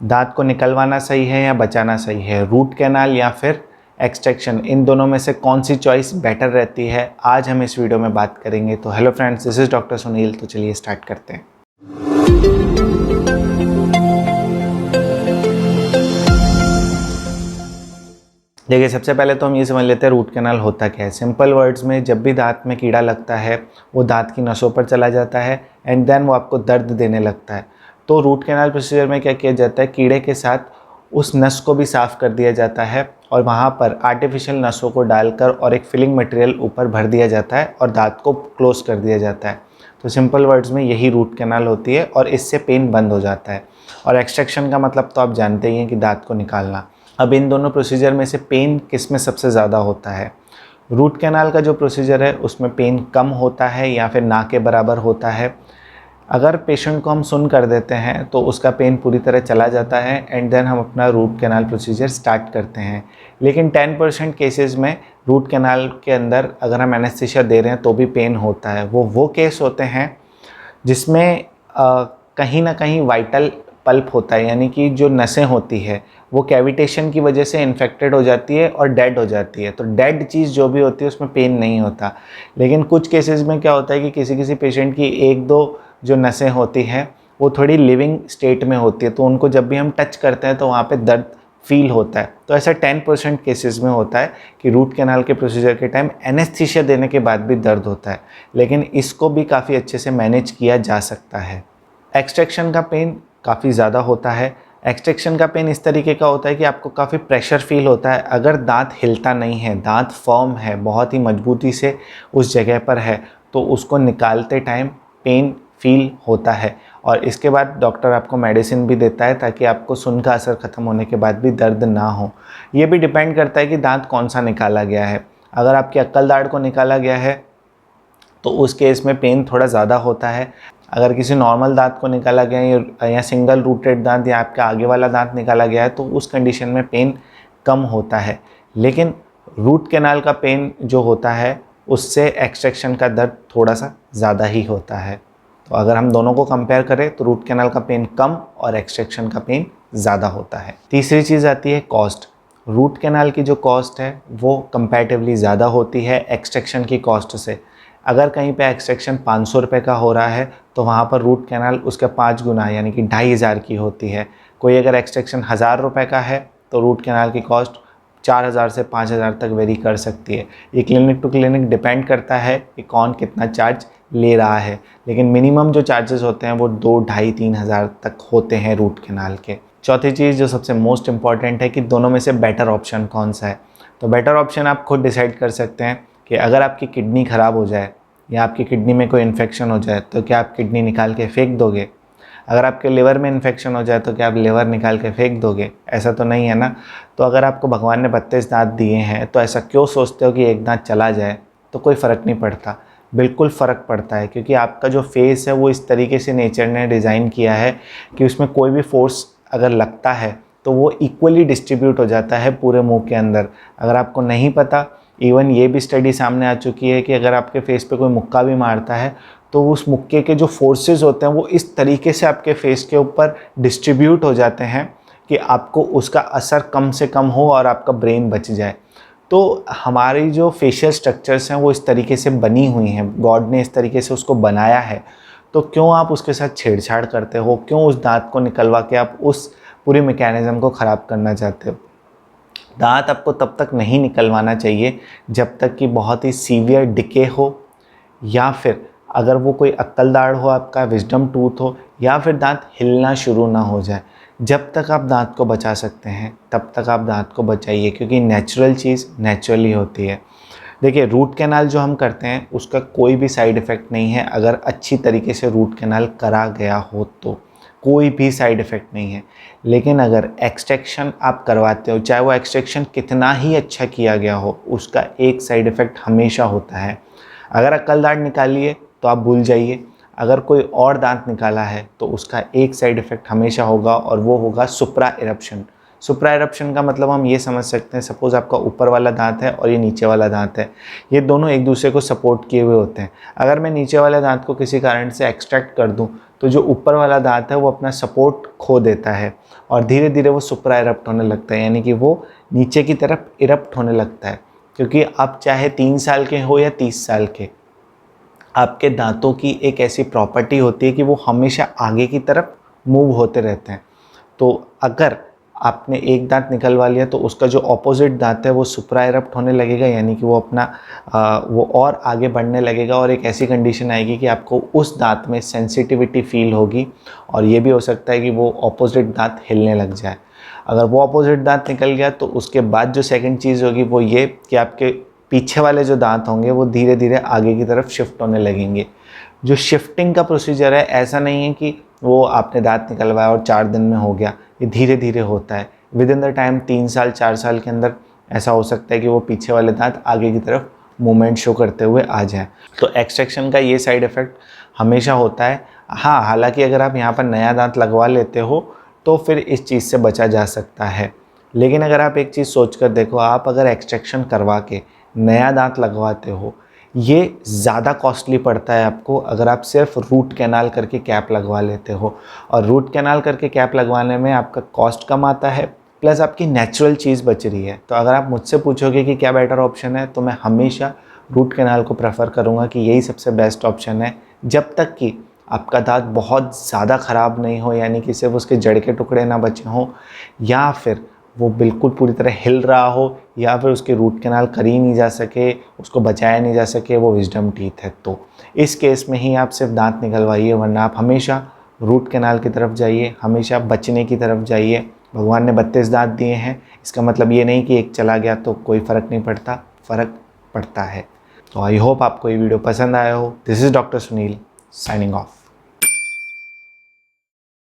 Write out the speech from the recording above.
दांत को निकलवाना सही है या बचाना सही है, रूट कैनाल या फिर एक्सट्रैक्शन, इन दोनों में से कौन सी चॉइस बेटर रहती है, आज हम इस वीडियो में बात करेंगे। तो hello friends, this is doctor Sunil. तो चलिए स्टार्ट करते हैं। देखिए, सबसे पहले तो हम ये समझ लेते हैं रूट कैनाल होता क्या है। सिंपल वर्ड्स में, जब भी दांत में कीड़ा लगता है वो दांत की नसों पर चला जाता है एंड देन वो आपको दर्द देने लगता है। तो रूट कैनाल प्रोसीजर में क्या किया जाता है, कीड़े के साथ उस नस को भी साफ़ कर दिया जाता है और वहाँ पर आर्टिफिशियल नसों को डालकर और एक फिलिंग मटेरियल ऊपर भर दिया जाता है और दांत को क्लोज कर दिया जाता है। तो सिंपल वर्ड्स में यही रूट कैनाल होती है और इससे पेन बंद हो जाता है। और एक्सट्रैक्शन का मतलब तो आप जानते ही हैं कि दांत को निकालना। अब इन दोनों प्रोसीजर में से पेन किस में सबसे ज़्यादा होता है? रूट कैनाल का जो प्रोसीजर है उसमें पेन कम होता है या फिर ना के बराबर होता है। अगर पेशेंट को हम सुन कर देते हैं तो उसका पेन पूरी तरह चला जाता है एंड देन हम अपना रूट कैनाल प्रोसीजर स्टार्ट करते हैं। लेकिन 10% केसेस में रूट कैनाल के अंदर अगर हम एनेस्थीसिया दे रहे हैं तो भी पेन होता है। वो केस होते हैं जिसमें कहीं ना कहीं वाइटल पल्प होता है, यानी कि जो नसें होती है वो कैविटेशन की वजह से इन्फेक्टेड हो जाती है और डेड हो जाती है। तो डेड चीज़ जो भी होती है उसमें पेन नहीं होता। लेकिन कुछ केसेस में क्या होता है कि किसी पेशेंट की एक दो जो नसें होती हैं वो थोड़ी लिविंग स्टेट में होती है, तो उनको जब भी हम टच करते हैं तो वहाँ पे दर्द फील होता है। तो ऐसा 10% केसेस में होता है कि रूट कैनाल के प्रोसीजर के टाइम एनेस्थीसिया देने के बाद भी दर्द होता है, लेकिन इसको भी काफ़ी अच्छे से मैनेज किया जा सकता है। एक्सट्रैक्शन का पेन काफ़ी ज़्यादा होता है। एक्सट्रैक्शन का पेन इस तरीके का होता है कि आपको काफ़ी प्रेशर फील होता है। अगर दांत हिलता नहीं है, दांत फर्म है, बहुत ही मजबूती से उस जगह पर है, तो उसको निकालते टाइम पेन फील होता है। और इसके बाद डॉक्टर आपको मेडिसिन भी देता है ताकि आपको सुन का असर ख़त्म होने के बाद भी दर्द ना हो। ये भी डिपेंड करता है कि दांत कौन सा निकाला गया है। अगर आपकी अक्कल दाढ़ को निकाला गया है तो उस केस में पेन थोड़ा ज़्यादा होता है। अगर किसी नॉर्मल दांत को निकाला गया है या सिंगल रूटेड दांत या आपका आगे वाला दांत निकाला गया है तो उस कंडीशन में पेन कम होता है। लेकिन रूट कैनाल का पेन जो होता है उससे एक्सट्रैक्शन का दर्द थोड़ा सा ज़्यादा ही होता है। तो अगर हम दोनों को कंपेयर करें तो रूट कैनाल का पेन कम और एक्सट्रैक्शन का पेन ज़्यादा होता है। तीसरी चीज़ आती है कॉस्ट। रूट कैनाल की जो कॉस्ट है वो कंपैरेटिवली ज़्यादा होती है एक्सट्रैक्शन की कॉस्ट से। अगर कहीं पे एक्सट्रैक्शन 500 रुपये का हो रहा है तो वहाँ पर रूट कैनाल उसके 5 गुना यानी कि 2500 की होती है। कोई अगर एक्सट्रैक्शन 1000 रुपये का है तो रूट कैनाल की कॉस्ट 4000 से 5000 तक वेरी कर सकती है। ये क्लिनिक टू क्लिनिक डिपेंड करता है कि कौन कितना चार्ज ले रहा है, लेकिन मिनिमम जो चार्जेस होते हैं वो 2, 2.5, 3000 तक होते हैं रूट कैनाल के। चौथी चीज़ जो सबसे मोस्ट इम्पॉर्टेंट है कि दोनों में से बेटर ऑप्शन कौन सा है। तो बेटर ऑप्शन आप खुद डिसाइड कर सकते हैं कि अगर आपकी किडनी ख़राब हो जाए या आपकी किडनी में कोई इन्फेक्शन हो जाए तो क्या आप किडनी निकाल के फेंक दोगे? अगर आपके लिवर में इन्फेक्शन हो जाए तो क्या आप लिवर निकाल के फेंक दोगे? ऐसा तो नहीं है ना। तो अगर आपको भगवान ने 32 दांत दिए हैं तो ऐसा क्यों सोचते हो कि एक दांत चला जाए तो कोई फ़र्क नहीं पड़ता? बिल्कुल फ़र्क पड़ता है, क्योंकि आपका जो फेस है वो इस तरीके से नेचर ने डिज़ाइन किया है कि उसमें कोई भी फोर्स अगर लगता है तो वो इक्वली डिस्ट्रीब्यूट हो जाता है पूरे मुंह के अंदर। अगर आपको नहीं पता, इवन ये भी स्टडी सामने आ चुकी है कि अगर आपके फेस पे कोई मुक्का भी मारता है तो उस मुक्के के जो फोर्सेस होते हैं वो इस तरीके से आपके फेस के ऊपर डिस्ट्रीब्यूट हो जाते हैं कि आपको उसका असर कम से कम हो और आपका ब्रेन बच जाए। तो हमारी जो फेशियल स्ट्रक्चर्स हैं वो इस तरीके से बनी हुई हैं, गॉड ने इस तरीके से उसको बनाया है। तो क्यों आप उसके साथ छेड़छाड़ करते हो? क्यों उस दांत को निकलवा के आप उस पूरी मैकेनिज़्म को ख़राब करना चाहते हो? दांत आपको तब तक नहीं निकलवाना चाहिए जब तक कि बहुत ही सीवियर डिके हो, या फिर अगर वो कोई अक्कल दाढ़ हो, आपका विजडम टूथ हो, या फिर दांत हिलना शुरू ना हो जाए। जब तक आप दांत को बचा सकते हैं तब तक आप दांत को बचाइए, क्योंकि नेचुरल चीज़ नेचुरली होती है। देखिए, रूट कैनाल जो हम करते हैं उसका कोई भी साइड इफ़ेक्ट नहीं है अगर अच्छी तरीके से रूट कैनाल करा गया हो तो कोई भी साइड इफ़ेक्ट नहीं है। लेकिन अगर एक्सट्रैक्शन आप करवाते हो, चाहे वो एक्सट्रैक्शन कितना ही अच्छा किया गया हो, उसका एक साइड इफ़ेक्ट हमेशा होता है। अगर अक्कल दाढ़ निकाली है तो आप भूल जाइए, अगर कोई और दांत निकाला है तो उसका एक साइड इफ़ेक्ट हमेशा होगा और वो होगा सुप्रा इरप्शन। सुप्रा इरप्शन का मतलब हम ये समझ सकते हैं, सपोज़ आपका ऊपर वाला दांत है और ये नीचे वाला दांत है, ये दोनों एक दूसरे को सपोर्ट किए हुए होते हैं। अगर मैं नीचे वाले दांत को किसी कारण से एक्सट्रैक्ट कर दूं तो जो ऊपर वाला दांत है वो अपना सपोर्ट खो देता है और धीरे धीरे वो सुप्रा इरप्ट होने लगता है, यानी कि वो नीचे की तरफ इरप्ट होने लगता है। क्योंकि आप चाहे 3 साल के हो या 30 साल के, आपके दांतों की एक ऐसी प्रॉपर्टी होती है कि वो हमेशा आगे की तरफ मूव होते रहते हैं। तो अगर आपने एक दांत निकलवा लिया तो उसका जो ऑपोजिट दांत है वो सुप्रा इरप्ट होने लगेगा, यानी कि वो अपना वो और आगे बढ़ने लगेगा और एक ऐसी कंडीशन आएगी कि आपको उस दांत में सेंसिटिविटी फील होगी और ये भी हो सकता है कि वो ऑपोजिट दांत हिलने लग जाए। अगर वो ऑपोजिट दांत निकल गया तो उसके बाद जो सेकंड चीज़ होगी वो ये कि आपके पीछे वाले जो दांत होंगे वो धीरे धीरे आगे की तरफ शिफ्ट होने लगेंगे। जो शिफ्टिंग का प्रोसीजर है, ऐसा नहीं है कि वो आपने दांत निकलवाया और 4 दिन में हो गया, ये धीरे धीरे होता है। विद इन द टाइम 3 साल 4 साल के अंदर ऐसा हो सकता है कि वो पीछे वाले दांत आगे की तरफ मूवमेंट शो करते हुए आ जाए। तो एक्सट्रैक्शन का ये साइड इफ़ेक्ट हमेशा होता है। हाँ, हालांकि अगर आप यहाँ पर नया दांत लगवा लेते हो तो फिर इस चीज़ से बचा जा सकता है। लेकिन अगर आप एक चीज़ सोच कर देखो, आप अगर एक्सट्रैक्शन करवा के नया दांत लगवाते हो, ये ज़्यादा कॉस्टली पड़ता है आपको अगर आप सिर्फ रूट कैनाल करके कैप लगवा लेते हो। और रूट कैनाल करके कैप लगवाने में आपका कॉस्ट कम आता है, प्लस आपकी नेचुरल चीज़ बच रही है। तो अगर आप मुझसे पूछोगे कि क्या बेटर ऑप्शन है, तो मैं हमेशा रूट कैनाल को प्रेफर करूँगा कि यही सबसे बेस्ट ऑप्शन है, जब तक कि आपका दांत बहुत ज़्यादा ख़राब नहीं हो, यानी कि सिर्फ उसके जड़ के टुकड़े ना बचे हों, या फिर वो बिल्कुल पूरी तरह हिल रहा हो, या फिर उसके रूट कैनाल कर ही नहीं जा सके, उसको बचाया नहीं जा सके, वो विजडम टीथ है। तो इस केस में ही आप सिर्फ दांत निकलवाइए, वरना आप हमेशा रूट कैनाल की तरफ जाइए, हमेशा बचने की तरफ जाइए। भगवान ने 32 दांत दिए हैं, इसका मतलब ये नहीं कि एक चला गया तो कोई फ़र्क नहीं पड़ता, फ़र्क पड़ता है। तो आई होप आपको ये वीडियो पसंद आया हो। This is doctor Sunil signing off.